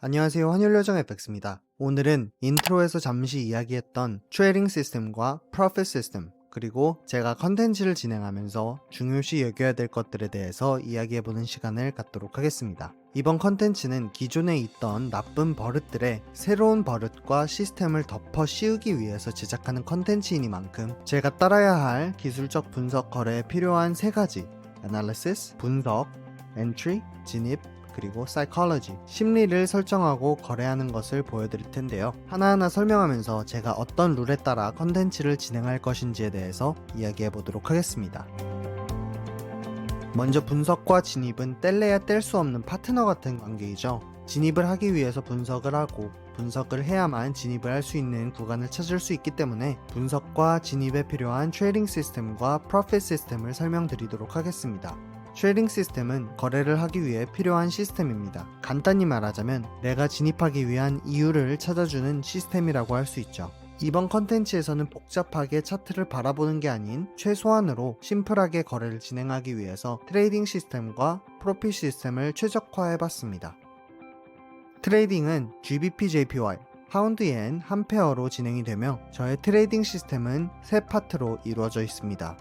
안녕하세요. 환율요정 FX입니다. 오늘은 인트로에서 잠시 이야기했던 트레이딩 시스템과 프로핏 시스템, 그리고 제가 컨텐츠를 진행하면서 중요시 여겨야 될 것들에 대해서 이야기해보는 시간을 갖도록 하겠습니다. 이번 컨텐츠는 기존에 있던 나쁜 버릇들의 새로운 버릇과 시스템을 덮어 씌우기 위해서 제작하는 컨텐츠이니만큼 제가 따라야 할 기술적 분석 거래에 필요한 세 가지: Analysis, 분석, Entry, 진입, 그리고 Psychology, 심리를 설정하고 거래하는 것을 보여드릴 텐데요. 하나하나 설명하면서 제가 어떤 룰에 따라 컨텐츠를 진행할 것인지에 대해서 이야기해 보도록 하겠습니다. 먼저 분석과 진입은 뗄래야 뗄 수 없는 파트너 같은 관계이죠. 진입을 하기 위해서 분석을 하고 분석을 해야만 진입을 할 수 있는 구간을 찾을 수 있기 때문에 분석과 진입에 필요한 트레이딩 시스템과 프로핏 시스템을 설명드리도록 하겠습니다. 트레이딩 시스템은 거래를 하기 위해 필요한 시스템입니다. 간단히 말하자면 내가 진입하기 위한 이유를 찾아주는 시스템이라고 할 수 있죠. 이번 컨텐츠에서는 복잡하게 차트를 바라보는 게 아닌 최소한으로 심플하게 거래를 진행하기 위해서 트레이딩 시스템과 프로핏 시스템을 최적화해봤습니다. 트레이딩은 GBP JPY, 파운드 엔 한 페어로 진행이 되며 저의 트레이딩 시스템은 세 파트로 이루어져 있습니다.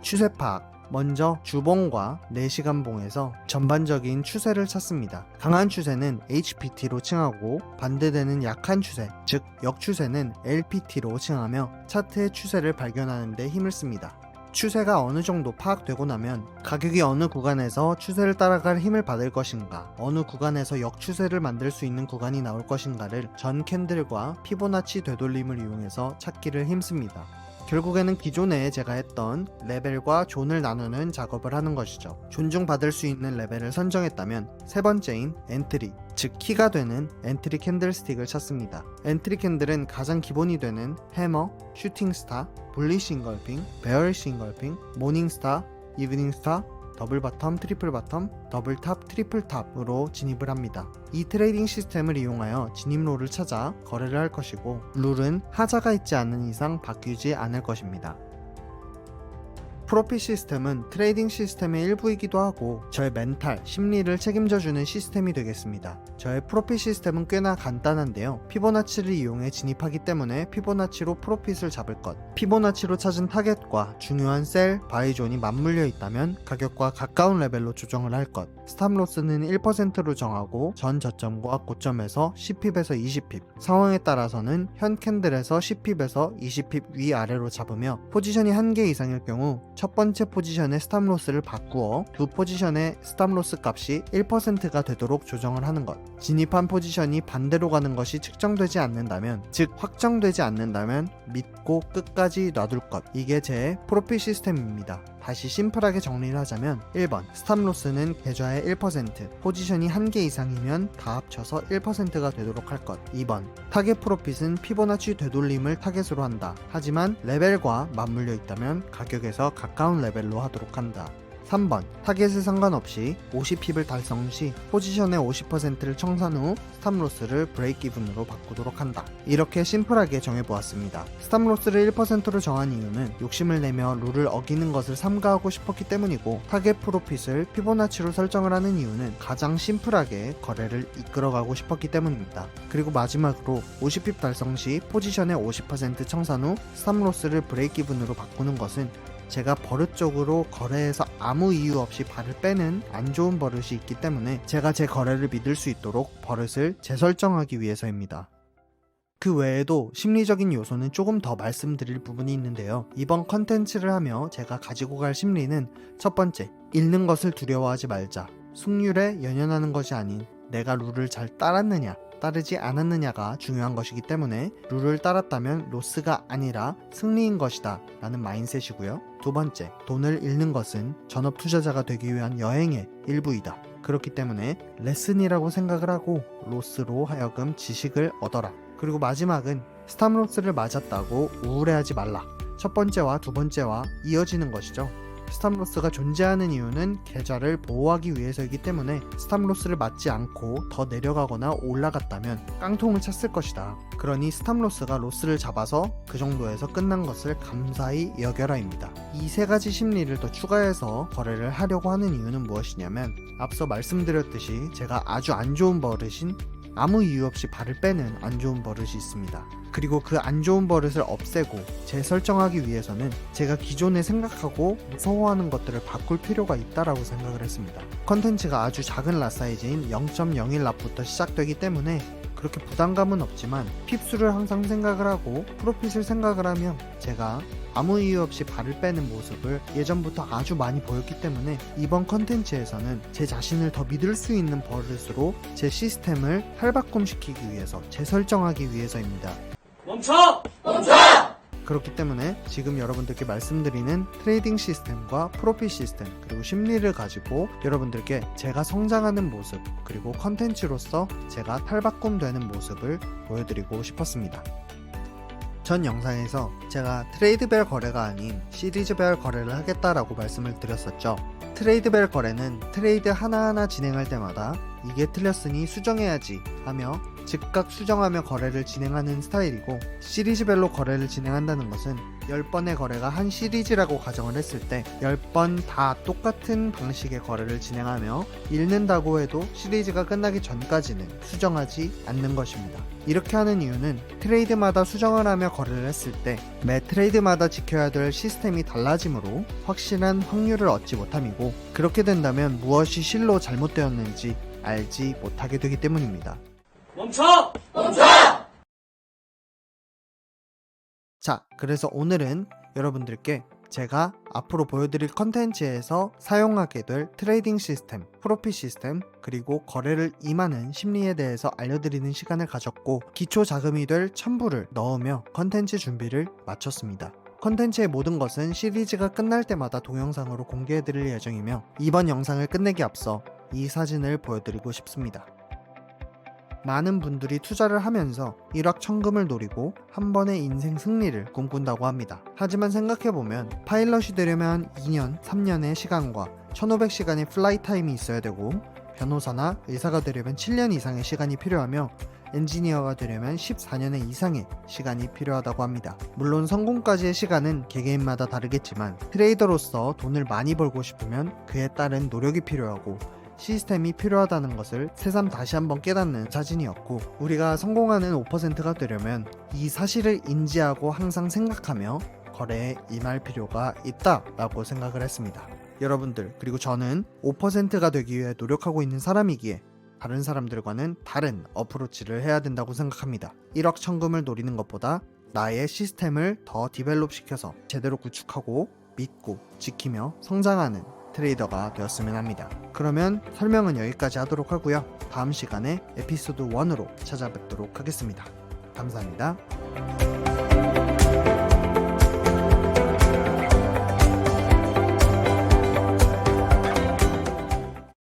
추세 파악, 먼저 주봉과 4시간봉에서 전반적인 추세를 찾습니다. 강한 추세는 HPT로 칭하고 반대되는 약한 추세, 즉 역추세는 LPT로 칭하며 차트의 추세를 발견하는 데 힘을 씁니다. 추세가 어느 정도 파악되고 나면 가격이 어느 구간에서 추세를 따라갈 힘을 받을 것인가, 어느 구간에서 역추세를 만들 수 있는 구간이 나올 것인가를 전 캔들과 피보나치 되돌림을 이용해서 찾기를 힘씁니다. 결국에는 기존에 제가 했던 레벨과 존을 나누는 작업을 하는 것이죠. 존중받을 수 있는 레벨을 선정했다면 세 번째인 엔트리, 즉 키가 되는 엔트리 캔들스틱을 찾습니다. 엔트리 캔들은 가장 기본이 되는 해머, 슈팅스타, 불리시 잉걸핑, 베어리시 잉걸핑, 모닝스타, 이브닝스타, 더블 바텀, 트리플 바텀, 더블 탑, 트리플 탑으로 진입을 합니다. 이 트레이딩 시스템을 이용하여 진입 롤을 찾아 거래를 할 것이고, 룰은 하자가 있지 않는 이상 바뀌지 않을 것입니다. 프로핏 시스템은 트레이딩 시스템의 일부이기도 하고 저의 멘탈, 심리를 책임져주는 시스템이 되겠습니다. 저의 프로핏 시스템은 꽤나 간단한데요. 피보나치를 이용해 진입하기 때문에 피보나치로 프로핏을 잡을 것, 피보나치로 찾은 타겟과 중요한 셀, 바이존이 맞물려 있다면 가격과 가까운 레벨로 조정을 할 것, 스탑로스는 1%로 정하고 전 저점과 고점에서 10핍에서 20핍, 상황에 따라서는 현 캔들에서 10핍에서 20핍 위아래로 잡으며 포지션이 1개 이상일 경우 첫 번째 포지션의 스탑로스를 바꾸어 두 포지션의 스탑로스 값이 1%가 되도록 조정을 하는 것, 진입한 포지션이 반대로 가는 것이 측정되지 않는다면, 즉 확정되지 않는다면 믿고 끝까지 놔둘 것, 이게 제 프로핏 시스템입니다. 다시 심플하게 정리를 하자면 1번, 스탑로스는 계좌의 1%, 포지션이 1개 이상이면 다 합쳐서 1%가 되도록 할 것. 2번, 타겟 프로핏은 피보나치 되돌림을 타겟으로 한다. 하지만 레벨과 맞물려 있다면 가격에서 가까운 레벨로 하도록 한다. 3번, 타겟에 상관없이 50핍을 달성 시 포지션의 50%를 청산 후 스탑로스를 브레이크 이븐으로 바꾸도록 한다. 이렇게 심플하게 정해보았습니다. 스탑로스를 1%로 정한 이유는 욕심을 내며 룰을 어기는 것을 삼가하고 싶었기 때문이고, 타겟 프로핏을 피보나치로 설정을 하는 이유는 가장 심플하게 거래를 이끌어가고 싶었기 때문입니다. 그리고 마지막으로 50핍 달성 시 포지션의 50% 청산 후 스탑로스를 브레이크 이븐으로 바꾸는 것은 제가 버릇적으로 거래에서 아무 이유 없이 발을 빼는 안 좋은 버릇이 있기 때문에 제가 제 거래를 믿을 수 있도록 버릇을 재설정하기 위해서입니다. 그 외에도 심리적인 요소는 조금 더 말씀드릴 부분이 있는데요. 이번 컨텐츠를 하며 제가 가지고 갈 심리는 첫 번째, 잃는 것을 두려워하지 말자. 승률에 연연하는 것이 아닌 내가 룰을 잘 따랐느냐, 따르지 않았느냐가 중요한 것이기 때문에 룰을 따랐다면 로스가 아니라 승리인 것이다 라는 마인셋이고요. 두 번째, 돈을 잃는 것은 전업 투자자가 되기 위한 여행의 일부이다. 그렇기 때문에 레슨이라고 생각을 하고 로스로 하여금 지식을 얻어라. 그리고 마지막은 스탑로스를 맞았다고 우울해하지 말라. 첫 번째와 두 번째와 이어지는 것이죠. 스탑로스가 존재하는 이유는 계좌를 보호하기 위해서이기 때문에 스탑로스를 맞지 않고 더 내려가거나 올라갔다면 깡통을 찼을 것이다. 그러니 스탑로스가 로스를 잡아서 그 정도에서 끝난 것을 감사히 여겨라입니다. 이 세 가지 심리를 더 추가해서 거래를 하려고 하는 이유는 무엇이냐면, 앞서 말씀드렸듯이 제가 아주 안 좋은 버릇인 아무 이유 없이 발을 빼는 안 좋은 버릇이 있습니다. 그리고 그 안 좋은 버릇을 없애고 재설정하기 위해서는 제가 기존에 생각하고 무서워하는 것들을 바꿀 필요가 있다라고 생각을 했습니다. 컨텐츠가 아주 작은 라 사이즈인 0.01 랍부터 시작되기 때문에 그렇게 부담감은 없지만 핍수를 항상 생각을 하고 프로핏을 생각을 하면 제가 아무 이유 없이 발을 빼는 모습을 예전부터 아주 많이 보였기 때문에 이번 컨텐츠에서는 제 자신을 더 믿을 수 있는 버릇으로 제 시스템을 탈바꿈시키기 위해서 재설정하기 위해서입니다. 멈춰! 멈춰! 그렇기 때문에 지금 여러분들께 말씀드리는 트레이딩 시스템과 프로핏 시스템 그리고 심리를 가지고 여러분들께 제가 성장하는 모습 그리고 컨텐츠로서 제가 탈바꿈되는 모습을 보여드리고 싶었습니다. 전 영상에서 제가 트레이드별 거래가 아닌 시리즈별 거래를 하겠다라고 말씀을 드렸었죠. 트레이드별 거래는 트레이드 하나하나 진행할 때마다 이게 틀렸으니 수정해야지 하며 즉각 수정하며 거래를 진행하는 스타일이고, 시리즈별로 거래를 진행한다는 것은 10번의 거래가 한 시리즈라고 가정을 했을 때 10번 다 똑같은 방식의 거래를 진행하며 읽는다고 해도 시리즈가 끝나기 전까지는 수정하지 않는 것입니다. 이렇게 하는 이유는 트레이드마다 수정을 하며 거래를 했을 때 매 트레이드마다 지켜야 될 시스템이 달라지므로 확실한 확률을 얻지 못함이고, 그렇게 된다면 무엇이 실로 잘못되었는지 알지 못하게 되기 때문입니다. 멈춰! 멈춰! 자, 그래서 오늘은 여러분들께 제가 앞으로 보여드릴 컨텐츠에서 사용하게 될 트레이딩 시스템, 프로핏 시스템, 그리고 거래를 임하는 심리에 대해서 알려드리는 시간을 가졌고, 기초 자금이 될 첨부를 넣으며 컨텐츠 준비를 마쳤습니다. 컨텐츠의 모든 것은 시리즈가 끝날 때마다 동영상으로 공개해드릴 예정이며, 이번 영상을 끝내기 앞서 이 사진을 보여드리고 싶습니다. 많은 분들이 투자를 하면서 일확천금을 노리고 한 번의 인생 승리를 꿈꾼다고 합니다. 하지만 생각해보면 파일럿이 되려면 2년, 3년의 시간과 1500시간의 플라이 타임이 있어야 되고, 변호사나 의사가 되려면 7년 이상의 시간이 필요하며, 엔지니어가 되려면 14년의 이상의 시간이 필요하다고 합니다. 물론 성공까지의 시간은 개개인마다 다르겠지만, 트레이더로서 돈을 많이 벌고 싶으면 그에 따른 노력이 필요하고 시스템이 필요하다는 것을 새삼 다시 한번 깨닫는 사진이었고, 우리가 성공하는 5%가 되려면 이 사실을 인지하고 항상 생각하며 거래에 임할 필요가 있다라고 생각을 했습니다. 여러분들, 그리고 저는 5%가 되기 위해 노력하고 있는 사람이기에 다른 사람들과는 다른 어프로치를 해야 된다고 생각합니다. 1억 천금을 노리는 것보다 나의 시스템을 더 디벨롭 시켜서 제대로 구축하고 믿고 지키며 성장하는 트레이더가 되었으면 합니다. 그러면 설명은 여기까지 하도록 하고요. 다음 시간에 에피소드 1으로 찾아뵙도록 하겠습니다. 감사합니다.